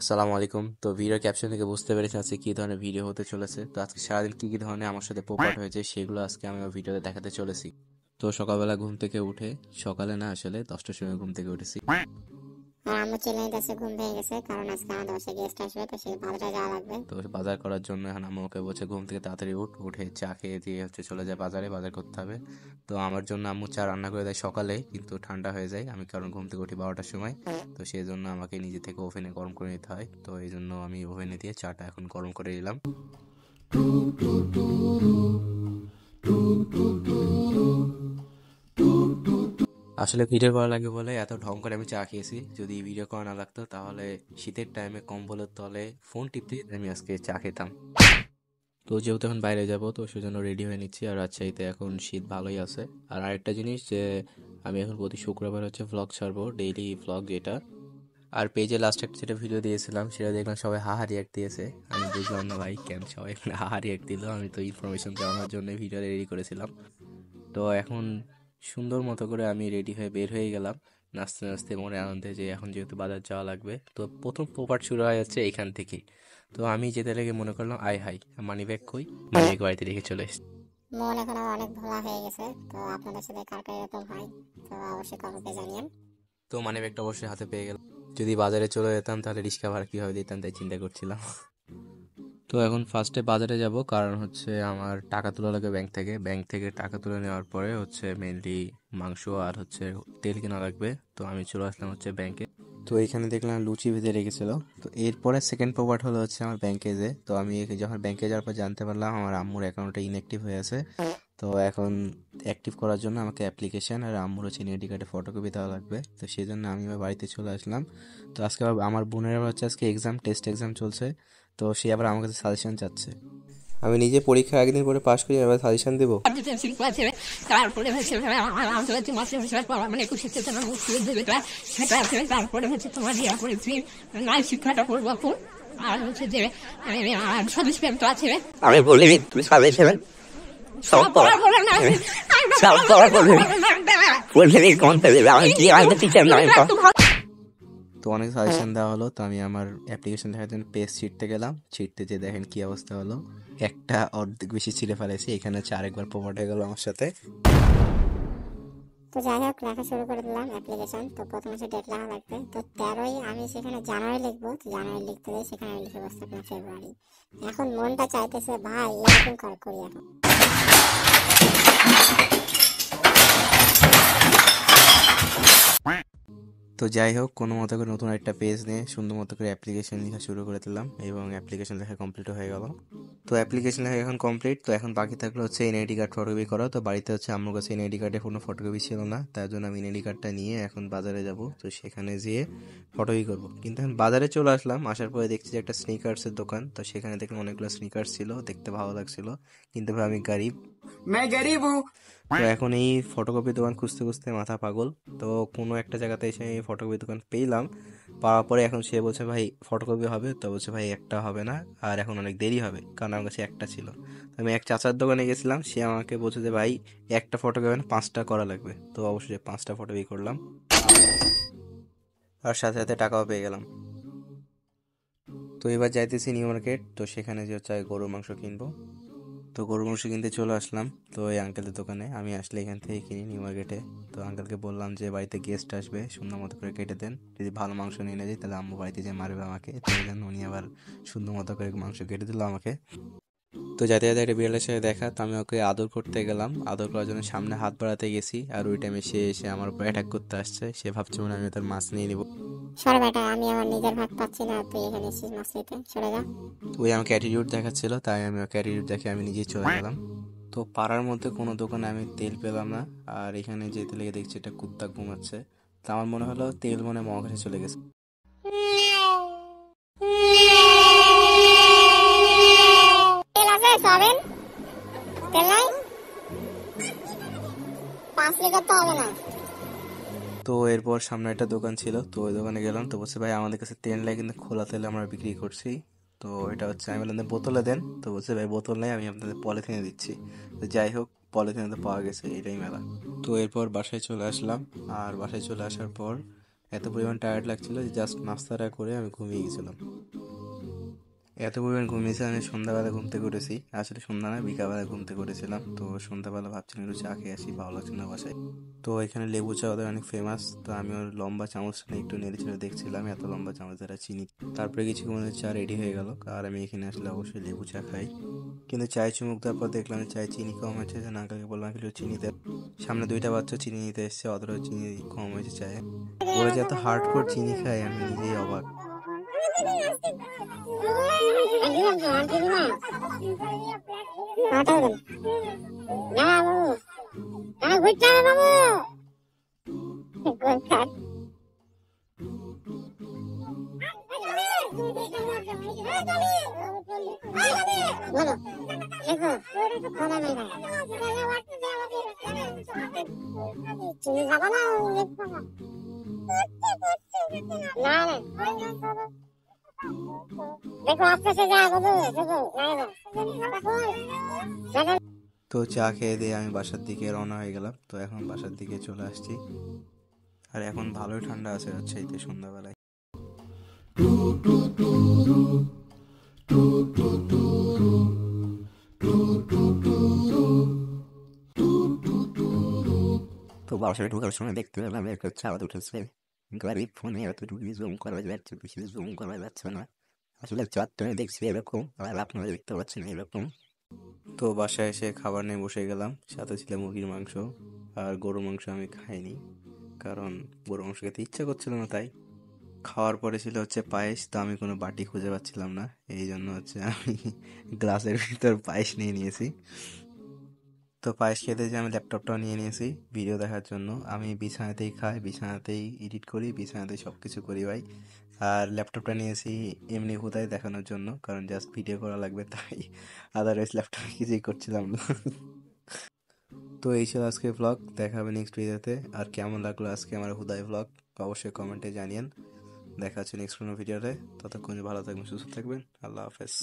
আসসালামু আলাইকুম। তো ভিডিওর ক্যাপশন থেকে বুঝতে পেরেছি আজকে কী ধরনের ভিডিও হতে চলেছে। তো আজকে সারাদিন কী কী ধরনের আমার সাথে পোপাট হয়েছে সেগুলো আজকে আমি আমার ভিডিওতে দেখাতে চলেছি। তো সকালবেলা ঘুম থেকে উঠে, সকালে না আসলে 10টার সময় ঘুম থেকে উঠেছি। আর আম্মু চিল্লানি দিতেছে ঘুম ভেঙে গেছে, কারণ আজকে আমাদের বাসায় গেস্ট আসবে, তো সেই বাজারে যাওয়া লাগবে। তো বাজার করার জন্য এখন আম্মু ওকে বলছে ঘুম থেকে তাড়াতাড়ি উঠে চা খেয়ে দিয়ে চলে যায় বাজারে, বাজার করতে হবে। তো আমার জন্য আম্মু চা রান্না করে দেয় সকালে, কিন্তু ঠান্ডা হয়ে যায় আমি কারণ ঘুম থেকে উঠি 12টার সময়। তো সেই জন্য আমাকে নিজে থেকে ওভেনে গরম করে নিতে হয়। তো এই জন্য আমি ওভেনে দিয়ে চাটা এখন গরম করে দিলাম। আসলে ভিডিও করা লাগে বলে এত ঢং করে আমি চা খেয়েছি। যদি ভিডিও করা না লাগতো তাহলে শীতের টাইমে কম্বলের তলে ফোন টিপতে আমি আজকে চা খেতাম। তো যেহেতু এখন বাইরে যাব, তো সেজন্য রেডি হয়ে নিচ্ছি। আর রাজশাহীতে এখন শীত ভালোই আছে। আর আরেকটা জিনিস যে আমি এখন প্রতি শুক্রবার ভ্লগ ছাড়বো, ডেইলি ভ্লগ যেটা। আর পেজে লাস্ট একটা যেটা ভিডিও দিয়েছিলাম সেটা দেখলাম সবাই হাহা রিয়াক্ট দিয়েছে। আমি বুঝলাম না ভাই কেন সবাই হাহা রিয়াক্ট দিল। আমি তো ইনফরমেশন জানানোর জন্য ভিডিও রেডি করেছিলাম। তো এখন সুন্দর মতো করে আমি রেডি হয়ে বের হয়ে গেলাম, নাচতে নাচতে মনে আনন্দে, যে এখন যেহেতু বাজার যাওয়া লাগবে। তো প্রথম পোপাট শুরু হয়ে যাচ্ছে এখান থেকেই। তো আমি যেতে লেগে মনে করলাম আই হাই, মানি ব্যাগ কই, মানি ব্যাগ বাড়িতে রেখে চলে এসেছি। মন এখন আমার অনেক ভোলা হয়ে গেছে। তো আপনাদের সাথে কার কার এরকম হয়, তো অবশ্যই কমেন্টে জানিয়েন। তো মানি ব্যাগটা অবশ্যই হাতে পেয়ে গেলাম। যদি বাজারে চলে যেতাম তাহলে রিক্সা ভাড়া কীভাবে দিতাম তাই চিন্তা করছিলাম। তো এখন ফার্স্টে বাজারে যাব, কারণ আমার টাকা তোলা লাগে ব্যাংক থেকে টাকা তুলে নেওয়ার পরে মেনলি মাংস আর তেল কেনা লাগবে। তো আমি চলে আসলাম ব্যাংকে। তো এইখানে দেখলাম লুচি ভেজে রেখেছিল। তো এরপরে সেকেন্ড প্রোভার্ট হলো আমার ব্যাংকে যে, তো আমি যখন ব্যাংকে যাওয়ার পর জানতে পারলাম আমার আম্মুর অ্যাকাউন্টটা ইনঅ্যাক্টিভ হয়ে আছে। তো এখন অ্যাক্টিভ করার জন্য আমাকে অ্যাপ্লিকেশন আর আম্মুর এনআইডি কার্ডের ফটোকপি দেওয়া লাগবে। তো সেই জন্য আমি আবার বাড়িতে চলে আসলাম। তো আজকে আমার বোনের আবার আজকে টেস্ট এক্সাম চলছে। তো সে আবার আমার কাছে সাজেশন চাচ্ছে। আমি নিজে পরীক্ষা একদিন পরে পাশ করি, আবার সাজেশন দেবো। আমি বলিনি তুমি সাবে সেবে সব পড়া সব পড়া করবে বলবি কোন দেবে আমি কি আগে টিচার নয়। তো অনেক সাজেশন দেওয়া হলো। তো আমি আমার অ্যাপ্লিকেশন দেখার জন্য পেজ ছিঁড়তে গেলাম। ছিঁড়তে যে দেখেন কি অবস্থা হলো, একটা অর্ধেক বেশি ছিঁড়ে ফেলেছি। এখানে আরেকবার প্রমোট হয়ে গেল আমার সাথে। তো যাই হোক, লেখা শুরু করে দিলাম অ্যাপ্লিকেশন। তো প্রথমে সে ডেট লেখা লাগবে, তো 13ই আমি সেখানে জানুয়ারি লিখবো। তো জানুয়ারি লিখতে যাই, সেখানে আমি লিখে বসতে আপনার ফেব্রুয়ারি। এখন মনটা চাইতেছে ভাই এরকম করি এখন। তো যাই হোক, কোনো মতো করে নতুন একটা পেজ নিয়ে সুন্দর মতো করে অ্যাপ্লিকেশন লেখা শুরু করে দিলাম এবং অ্যাপ্লিকেশন লেখা কমপ্লিট হয়ে গেল। তো অ্যাপ্লিকেশন লেখা এখন কমপ্লিট। তো এখন বাকি থাকলো এনআইডি কার্ড ফটোকপি করা। তো বাড়িতে আমার কাছে এনআইডি কার্ডের কোনো ফটোকপি ছিল না, তার জন্য আমি এনআইডি কার্ডটা নিয়ে এখন বাজারে যাব। তো সেখানে যেয়ে ফটোকপি করব। কিন্তু এখন বাজারে চলে আসলাম, আসার পরে দেখছি যে একটা স্নিকার্সের দোকান। তো সেখানে দেখলাম অনেকগুলো স্নিকার্স ছিল, দেখতে ভালো লাগছিল। কিন্তু ভাই আমি গরিব, তো এখন এই ফটোকপি দোকান খুঁজতে খুঁজতে মাথা পাগল। তো কোনো একটা জায়গাতে এসে এই ফটোকপি দোকান পেলাম। পাওয়ার পরে এখন সে বলছে ভাই ফটোকপি হবে। তো বলছে ভাই একটা হবে না, আর এখন অনেক দেরি হবে, কারণ আমার কাছে একটা ছিল। তো আমি এক চাচার দোকানে গেছিলাম, সে আমাকে বলছে যে ভাই একটা ফটোকপি হবে না, 5টা করা লাগবে। তো অবশ্যই 5টা ফটোকপি করলাম, আর সাথে সাথে টাকাও পেয়ে গেলাম। তো এবার যাইতেছি নিউ মার্কেট। তো সেখানে যে গরুর মাংস কিনবো। তো গরুর মাংস কিনতে চলে আসলাম। তো এই আঙ্কেলের দোকানে আমি আসলে এখান থেকে কিনি নিউ মার্কেটে। তো আঙ্কেলকে বললাম যে বাড়িতে গেস্ট আসবে, সুন্দর মতো করে কেটে দেন, যদি ভালো মাংস নিয়ে না যাই তাহলে আম্মু বাড়িতে যে মারবে আমাকে। তো এই জন্য উনি আবার সুন্দর মতো করে মাংস কেটে দিল আমাকে। তো যাতে যাতে একটা বিড়ালের সাথে দেখা, তো আমি ওকে আদর করতে গেলাম। আদর করার জন্য সামনে হাত বাড়াতে গেছি, আর ওই টাইমে সে এসে আমার উপর অ্যাটাক করতে আসছে। সে ভাবছে মনে হয় আমি তার মাছ নিয়ে নিব। সরে বেটা, আমি আমার নিজের ভাগ পাচ্ছি না, তুই এখানে এসেছিস মাছ নিতে, সরে যা। ওই আমাকে অ্যাটিটিউড দেখাচ্ছিল, তাই আমি ওকে অ্যাটিটিউড দেখে আমি নিজেই চলে গেলাম। তো পাড়ার মধ্যে কোনো দোকানে আমি তেল পেলাম না, আর এখানে যেতে লেগে দেখছি একটা কুত্তা ঘুমাচ্ছে। তো আমার মনে হলো তেল মনে মহাকাশে চলে গেছে। তেল আছে সবেন? তেল নাই? 5 লিটার তো হবে না। তো এরপর সামনে একটা দোকান ছিল, তো ওই দোকানে গেলাম। তো বলছে ভাই আমাদের কাছে তেল নেই, কিন্তু খোলা তেল আমরা বিক্রি করছি। তো এটা আমি বললাম বোতলে দেন। তো বলছে ভাই বোতল নেই, আমি আপনাদের পলিথিনে দিচ্ছি। তো যাই হোক, পলিথিনে তো পাওয়া গেছে, এটাই মেলা। তো এরপর বাসায় চলে আসলাম। আর বাসায় চলে আসার পর এত পরিমাণ টায়ার্ড লাগছিল যে জাস্ট নাস্তাটা করে আমি ঘুমিয়ে গেছিলাম। এত পরিমাণ ঘুমিয়েছিলাম আমি সন্ধ্যাবেলা ঘুম থেকে উঠেছি, আসলে সন্ধ্যা না বিকালবেলা ঘুম থেকে উঠেছিলাম। তো সন্ধ্যাবেলা ভাবছিলাম একটু চা খেয়ে আসি, ভালো লাগছে না বাসায়। তো এখানে লেবু চা ওদের অনেক ফেমাস, তো আমি ওর লম্বা চামচটা নিয়ে একটু নেড়ে চেড়ে দেখছিলাম, এত লম্বা চামচ দ্বারা চিনি। তারপরে কিছুক্ষণের চা রেডি হয়ে গেল, আর আমি এখানে আসলে অবশ্যই লেবু চা খাই। কিন্তু চায় চুমুক দেওয়ার পর দেখলাম যে চায় চিনি কম হয়েছে, যে আঙ্কেলকে বললাম একটু চিনি দেয়। সামনে দুইটা বাচ্চা চিনি নিতে এসছে, ওদেরও চিনি কম হয়েছে চায়ে। ওরা যে এত হার্ডকোর চিনি খায় আমি নিজেই অবাক। চিনি খাবো না, না না দেখো আস্তে আস্তে যা বলো তো চা খেয়ে দিয়ে আমি বাসার দিকে রওনা হয়ে গেলাম। তো এখন বাসার দিকে চলে আসছি, আর এখন ভালোই ঠান্ডা আছে হচ্ছে এই সন্ধ্যাবেলায়। তো বাসায় ঢোকার সময় দেখতে পেলাম একটা চাওয়া উঠেছে, গাড়ি ফোনে এতটুকু জুম করা যাচ্ছে, বেশি জুম করা যাচ্ছে না। আসলে চত্বরে দেখছি এরকম, আর আপনারা দেখতে পাচ্ছেন এরকম। তো বাসায় এসে খাবার নিয়ে বসে গেলাম, সাথে ছিল মুরগির মাংস। আর গরুর মাংস আমি খাইনি, কারণ গরুর মাংস খেতে ইচ্ছা করছিল না। তাই খাওয়ার পরে ছিল হচ্ছে পায়েস, তো আমি কোনো বাটি খুঁজে পাচ্ছিলাম না, এই জন্য হচ্ছে আমি গ্লাসের ভিতর পায়েস নিয়ে নিয়েছি। তো পায়েস খেতে যে আমি ল্যাপটপটাও নিয়ে নিয়েছি ভিডিও দেখার জন্য। আমি বিছানাতেই খাই, বিছানাতেই এডিট করি, বিছানাতেই সব কিছু করি ভাই। আর ল্যাপটপটা নিয়েছি এমনি কোথায় দেখানোর জন্য, কারণ জাস্ট ভিডিও করা লাগবে তাই, আদারওয়াইজ ল্যাপটপে কিছুই করছিলাম না। তো এই ছিল আজকে ব্লগ, দেখা হবে নেক্সট ভিডিওতে। আর কেমন লাগলো আজকে আমার হুদাই ব্লগ অবশ্যই কমেন্টে জানিয়েন। দেখা হচ্ছে নেক্সট কোনো ভিডিওতে, ততক্ষণ ভালো থাকবেন, সুস্থ থাকবেন, আল্লাহ হাফেজ।